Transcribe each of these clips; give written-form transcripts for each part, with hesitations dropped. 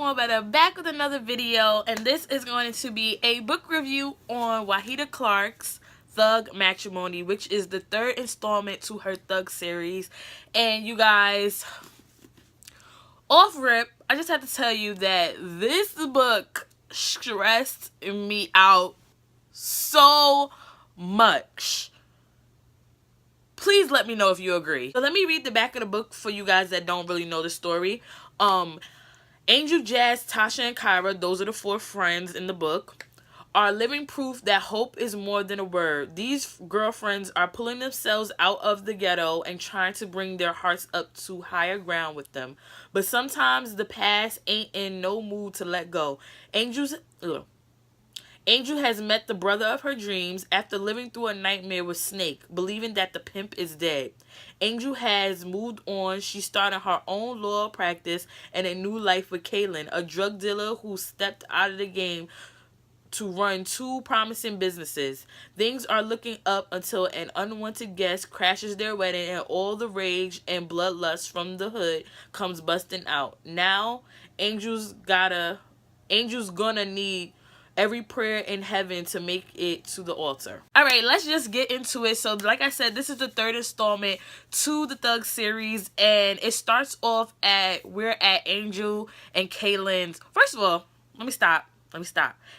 everyone, better back with another video, and this is going to be a book review on Wahida Clarke's Thug Matrimony, which is the third installment to her Thug series. And you guys, off rip, I just have to tell you that this book stressed me out so much. Please let me know if you agree. So let me read the back of the book for you guys that don't really know the story. Angel, Jazz, Tasha, and Kyra, those are the four friends in the book, are living proof that hope is more than a word. These girlfriends are pulling themselves out of the ghetto and trying to bring their hearts up to higher ground with them. But sometimes the past ain't in no mood to let go. Angel has met the brother of her dreams after living through a nightmare with Snake, believing that the pimp is dead. Angel has moved on. She started her own law practice and a new life with Kaylin, a drug dealer who stepped out of the game to run two promising businesses. Things are looking up until an unwanted guest crashes their wedding and all the rage and bloodlust from the hood comes busting out. Now, Angel's gonna need every prayer in heaven to make it to the altar. Alright, let's just get into it. So like I said, this is the third installment to the Thug series, and it starts off we're at Angel and Kaylin's. First of all, let me stop.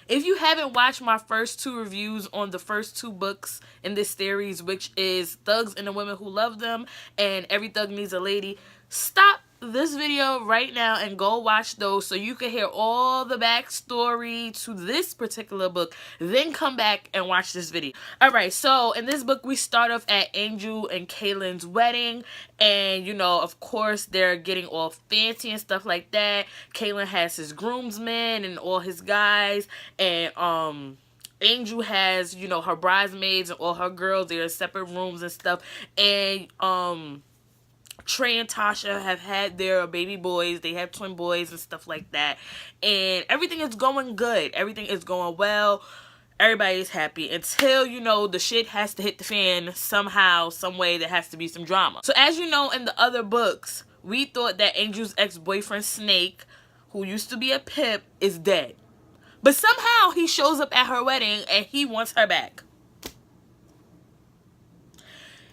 If you haven't watched my first two reviews on the first two books in this series, which is Thugs and the Women Who Love Them and Every Thug Needs a Lady, stop this video right now and go watch those so you can hear all the backstory to this particular book, then come back and watch this video. Alright, so in this book we start off at Angel and Kaylin's wedding, and you know, of course, they're getting all fancy and stuff like that. Kaylin has his groomsmen and all his guys, and Angel has, you know, her bridesmaids and all her girls. They're in separate rooms and stuff, and Trey and Tasha have had their baby boys. They have twin boys and stuff like that. And everything is going good. Everything is going well. Everybody is happy until, you know, the shit has to hit the fan somehow, some way. There has to be some drama. So as you know, in the other books, we thought that Angel's ex-boyfriend Snake, who used to be a pimp, is dead. But somehow he shows up at her wedding and he wants her back.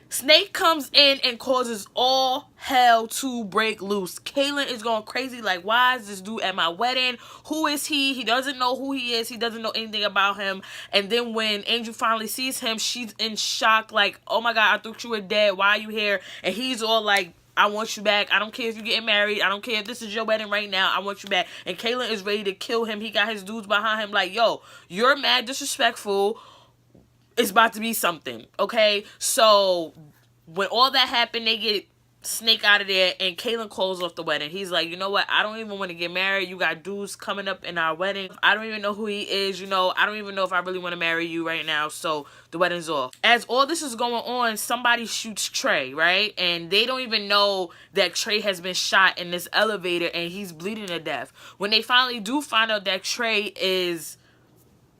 Snake comes in and causes all hell to break loose. Kaylin is going crazy like, why is this dude at my wedding? Who is he? He doesn't know who he is. He doesn't know anything about him. And then when Angel finally sees him, she's in shock like, oh my God, I thought you were dead. Why are you here? And he's all like, I want you back. I don't care if you're getting married. I don't care if this is your wedding right now. I want you back. And Kaylin is ready to kill him. He got his dudes behind him like, yo, you're mad disrespectful. It's about to be something, okay? So when all that happened, they get Snake out of there, and Kaylin calls off the wedding. He's like, you know what? I don't even want to get married. You got dudes coming up in our wedding. I don't even know who he is. You know, I don't even know if I really want to marry you right now. So the wedding's off. As all this is going on, somebody shoots Trey, right? And they don't even know that Trey has been shot in this elevator, and he's bleeding to death. When they finally do find out that Trey is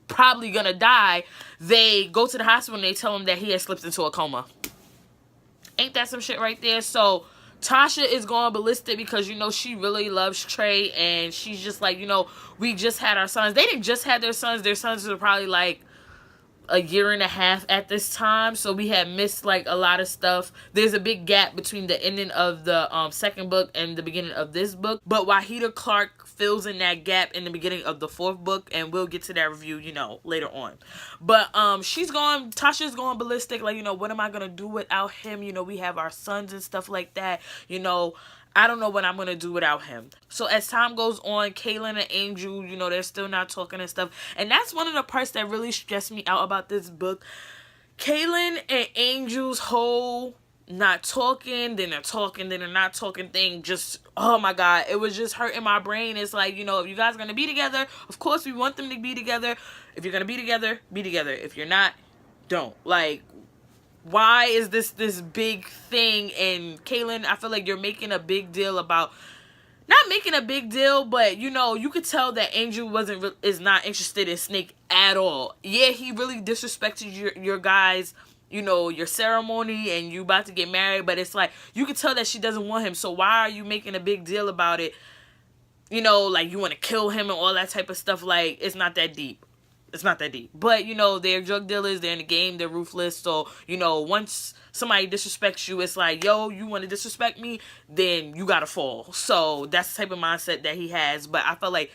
probably gonna die, they go to the hospital and they tell him that he has slipped into a coma. Ain't that some shit right there? So Tasha is going ballistic because, you know, she really loves Trey, and she's just like, you know, we just had our sons. They didn't just have their sons. Their sons were probably like a year and a half at this time, so we had missed like a lot of stuff. There's a big gap between the ending of the second book and the beginning of this book, but Wahida Clarke fills in that gap in the beginning of the fourth book, and we'll get to that review, you know, later on. But Tasha's going ballistic like, you know, what am I gonna do without him? You know, we have our sons and stuff like that. You know, I don't know what I'm going to do without him. So as time goes on, Kaylin and Angel, you know, they're still not talking and stuff. And that's one of the parts that really stressed me out about this book. Kaylin and Angel's whole not talking, then they're talking, then they're not talking thing, just, oh my God, it was just hurting my brain. It's like, you know, if you guys are going to be together, of course we want them to be together. If you're going to be together, be together. If you're not, don't. Like, why is this big thing? And Kaylin, I feel like you're making a big deal about, not making a big deal, but you know, you could tell that Angel is not interested in Snake at all. Yeah, he really disrespected your guys, you know, your ceremony, and you about to get married, but it's like you could tell that she doesn't want him. So why are you making a big deal about it you know, like you want to kill him and all that type of stuff. Like, it's not that deep. It's not that deep. But, you know, they're drug dealers. They're in the game. They're ruthless. So, you know, once somebody disrespects you, it's like, yo, you want to disrespect me? Then you got to fall. So that's the type of mindset that he has. But I felt like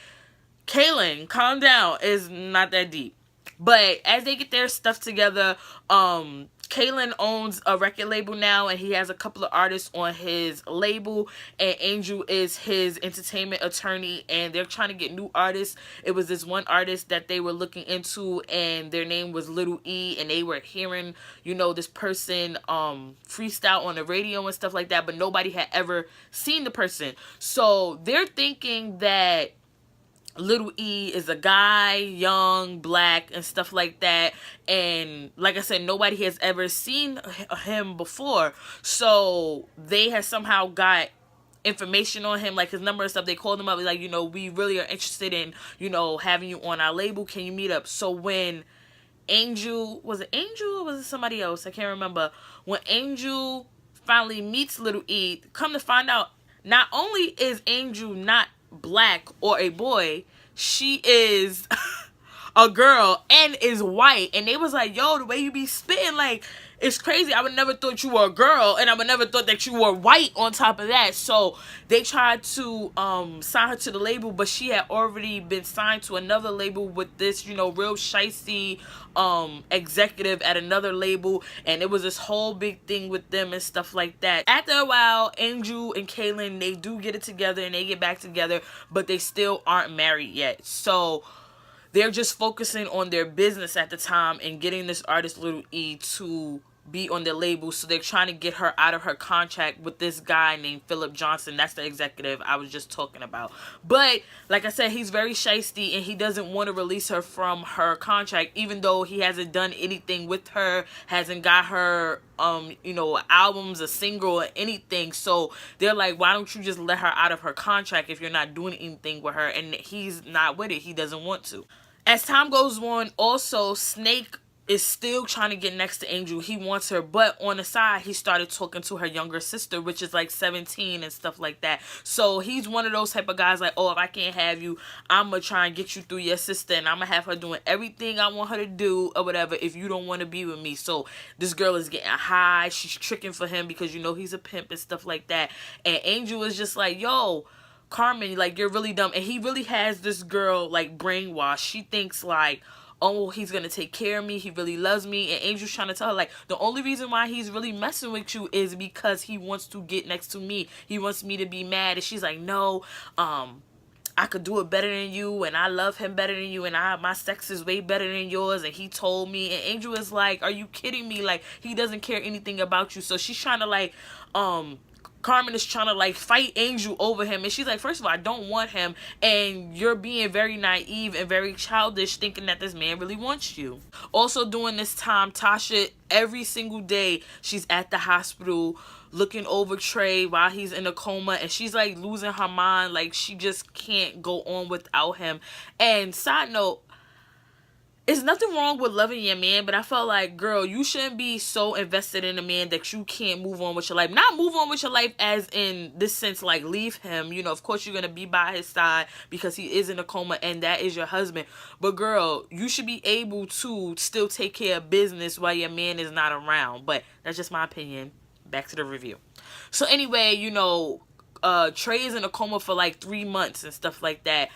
Kaylin, calm down, is not that deep. But as they get their stuff together, Kaylin owns a record label now, and he has a couple of artists on his label, and Angel is his entertainment attorney, and they're trying to get new artists. It was this one artist that they were looking into, and their name was Little E, and they were hearing, you know, this person freestyle on the radio and stuff like that, but nobody had ever seen the person. So they're thinking that Little E is a guy, young, black, and stuff like that. And like I said, nobody has ever seen him before. So they have somehow got information on him, like his number and stuff. They called him up, like, you know, we really are interested in, you know, having you on our label. Can you meet up? So when Angel, was it Angel or was it somebody else? I can't remember. When Angel finally meets Little E, come to find out, not only is Angel not black or a boy, she is a girl and is white. And they was like, yo, the way you be spitting, like, it's crazy. I would never thought you were a girl, and I would never thought that you were white on top of that. So they tried to sign her to the label, but she had already been signed to another label with this, you know, real shicey executive at another label, and it was this whole big thing with them and stuff like that. After a while, Angel and Kaylin, they do get it together and they get back together, but they still aren't married yet. So they're just focusing on their business at the time and getting this artist Little E to be on their label. So they're trying to get her out of her contract with this guy named Philip Johnson. That's the executive I was just talking about. But like I said, he's very shysty, and he doesn't want to release her from her contract, even though he hasn't done anything with her, hasn't got her you know, albums, a single, or anything. So they're like, why don't you just let her out of her contract if you're not doing anything with her? And he's not with it. He doesn't want to. As time goes on, also, Snake is still trying to get next to Angel. He wants her, but on the side, he started talking to her younger sister, which is like 17 and stuff like that. So he's one of those type of guys like, oh, if I can't have you, I'm going to try and get you through your sister, and I'm going to have her doing everything I want her to do or whatever if you don't want to be with me. So this girl is getting high. She's tricking for him because, you know, he's a pimp and stuff like that. And Angel is just like, yo, Carmen, like, you're really dumb. And he really has this girl, like, brainwashed. She thinks, like, oh, he's gonna take care of me, he really loves me. And Angel's trying to tell her, like, the only reason why he's really messing with you is because he wants to get next to me. He wants me to be mad. And she's like, no, I could do it better than you, and I love him better than you, and my sex is way better than yours, and he told me. And Angel is like, are you kidding me? Like, he doesn't care anything about you. So she's trying to, like, Carmen is trying to, like, fight Angel over him. And she's like, first of all, I don't want him. And you're being very naive and very childish thinking that this man really wants you. Also during this time, Tasha, every single day, she's at the hospital looking over Trey while he's in a coma. And she's, like, losing her mind. Like, she just can't go on without him. And side note, it's nothing wrong with loving your man, but I felt like, girl, you shouldn't be so invested in a man that you can't move on with your life. Not move on with your life as in this sense, like, leave him. You know, of course you're going to be by his side because he is in a coma and that is your husband. But, girl, you should be able to still take care of business while your man is not around. But that's just my opinion. Back to the review. So, anyway, you know, Trey is in a coma for, like, 3 months and stuff like that.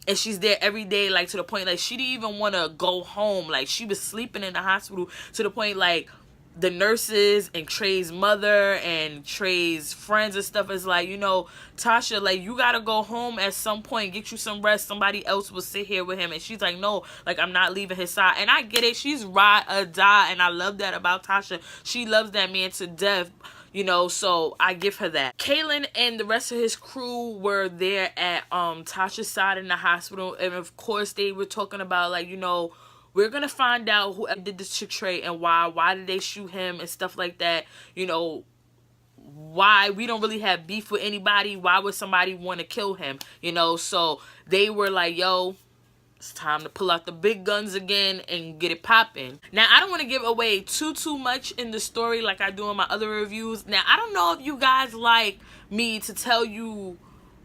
And she's there every day, like, to the point, like, she didn't even want to go home. Like, she was sleeping in the hospital to the point, like, the nurses and Trey's mother and Trey's friends and stuff is like, you know, Tasha, like, you got to go home at some point, get you some rest. Somebody else will sit here with him. And she's like, no, like, I'm not leaving his side. And I get it. She's ride or die. And I love that about Tasha. She loves that man to death. You know, so I give her that. Kaylin and the rest of his crew were there at Tasha's side in the hospital. And, of course, they were talking about, like, you know, we're going to find out who did this to Trey and why. Why did they shoot him and stuff like that. You know, why we don't really have beef with anybody. Why would somebody want to kill him? You know, so they were like, yo, it's time to pull out the big guns again and get it popping. Now, I don't want to give away too much in the story like I do in my other reviews. Now, I don't know if you guys like me to tell you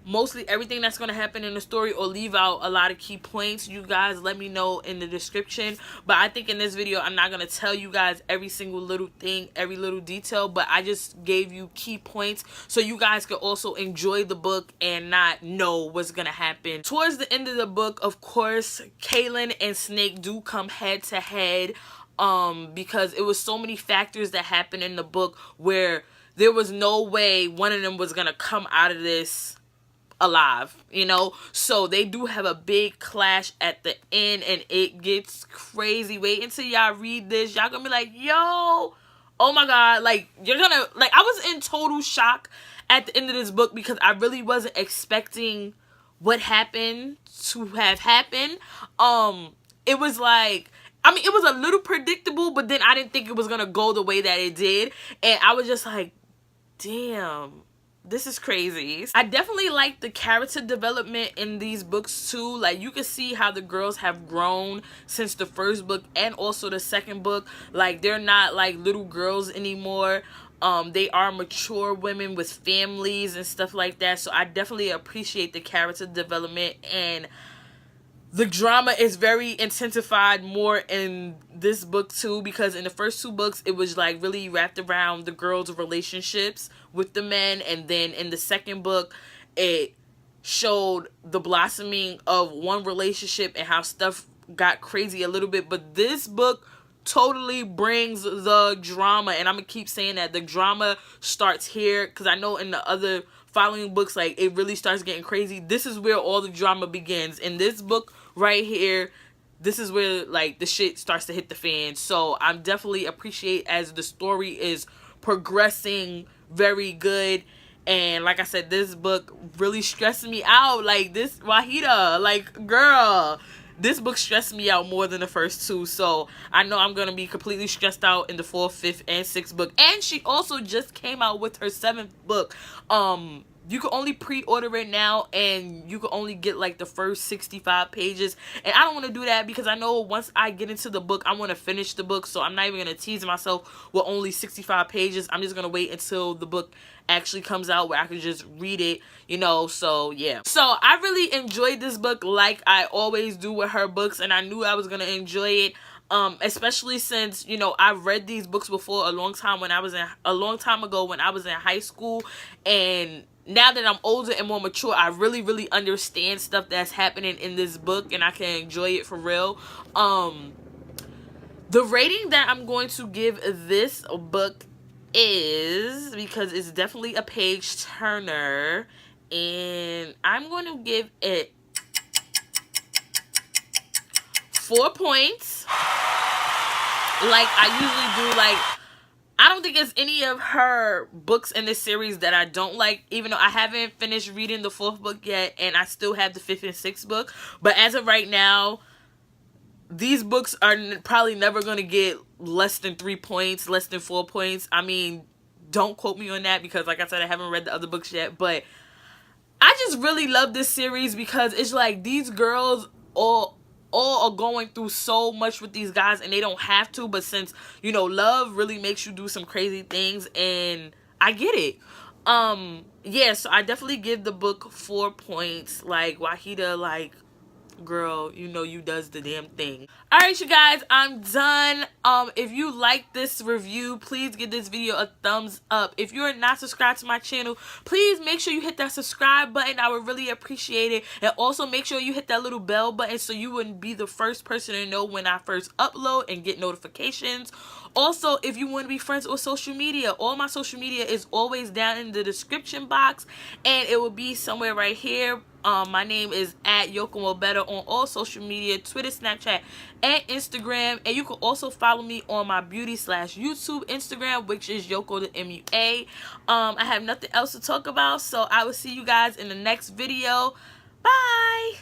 mostly everything that's going to happen in the story or leave out a lot of key points, you guys let me know in the description. But I think in this video I'm not going to tell you guys every single little thing, every little detail, but I just gave you key points so you guys could also enjoy the book and not know what's going to happen. Towards the end of the book, of course, Kaylin and Snake do come head to head, because it was so many factors that happened in the book where there was no way one of them was going to come out of this alive, you know. So they do have a big clash at the end and it gets crazy. Wait until y'all read this. Y'all gonna be like, yo, oh my god, like you're gonna, like, I was in total shock at the end of this book because I really wasn't expecting what happened to have happened. It was like, I mean, it was a little predictable, but then I didn't think it was gonna go the way that it did, and I was just like, damn, this is crazy. I definitely like the character development in these books too. Like, you can see how the girls have grown since the first book and also the second book. Like, they're not like little girls anymore. They are mature women with families and stuff like that. So I definitely appreciate the character development, and the drama is very intensified more in this book too, because in the first two books it was like really wrapped around the girls' relationships with the men, and then in the second book it showed the blossoming of one relationship and how stuff got crazy a little bit. But this book totally brings the drama, and I'm gonna keep saying that the drama starts here, because I know in the other following books, like, it really starts getting crazy. This is where all the drama begins. In this book right here, this is where, like, the shit starts to hit the fan. So I'm definitely appreciate as the story is progressing very good. And like I said, this book really stressed me out. Like, this Wahida, like, girl, this book stressed me out more than the first two. So I know I'm going to be completely stressed out in the 4th, 5th, and 6th book. And she also just came out with her 7th book. You can only pre-order it now, and you can only get like the first 65 pages. And I don't want to do that because I know once I get into the book, I want to finish the book. So I'm not even going to tease myself with only 65 pages. I'm just going to wait until the book actually comes out where I can just read it, you know. So yeah, so I really enjoyed this book like I always do with her books, and I knew I was gonna enjoy it, especially since, you know, I've read these books before a long time ago when I was in high school, and now that I'm older and more mature, I really understand stuff that's happening in this book, and I can enjoy it for real. The rating that I'm going to give this book is, because it's definitely a page turner, and I'm going to give it 4 points. Like I usually do. Like, I don't think there's any of her books in this series that I don't like, even though I haven't finished reading the 4th book yet, and I still have the 5th and 6th book. But as of right now, these books are probably never going to get less than 3 points, less than 4 points. I mean, don't quote me on that because, like I said, I haven't read the other books yet. But I just really love this series because it's like these girls all are going through so much with these guys, and they don't have to. But since, you know, love really makes you do some crazy things, and I get it. Yeah, so I definitely give the book 4 points. Like, Wahida, like, girl, you know you does the damn thing. Alright, you guys, I'm done. If you like this review, please give this video a thumbs up. If you're not subscribed to my channel, please make sure you hit that subscribe button. I would really appreciate it. And also make sure you hit that little bell button so you wouldn't be the first person to know when I first upload and get notifications. Also, if you want to be friends with social media, all my social media is always down in the description box, and it will be somewhere right here. My name is @YokoMobetter on all social media, Twitter, Snapchat, and Instagram. And you can also follow me on my beauty/YouTube Instagram, which is Yoko the MUA. I have nothing else to talk about, so I will see you guys in the next video. Bye!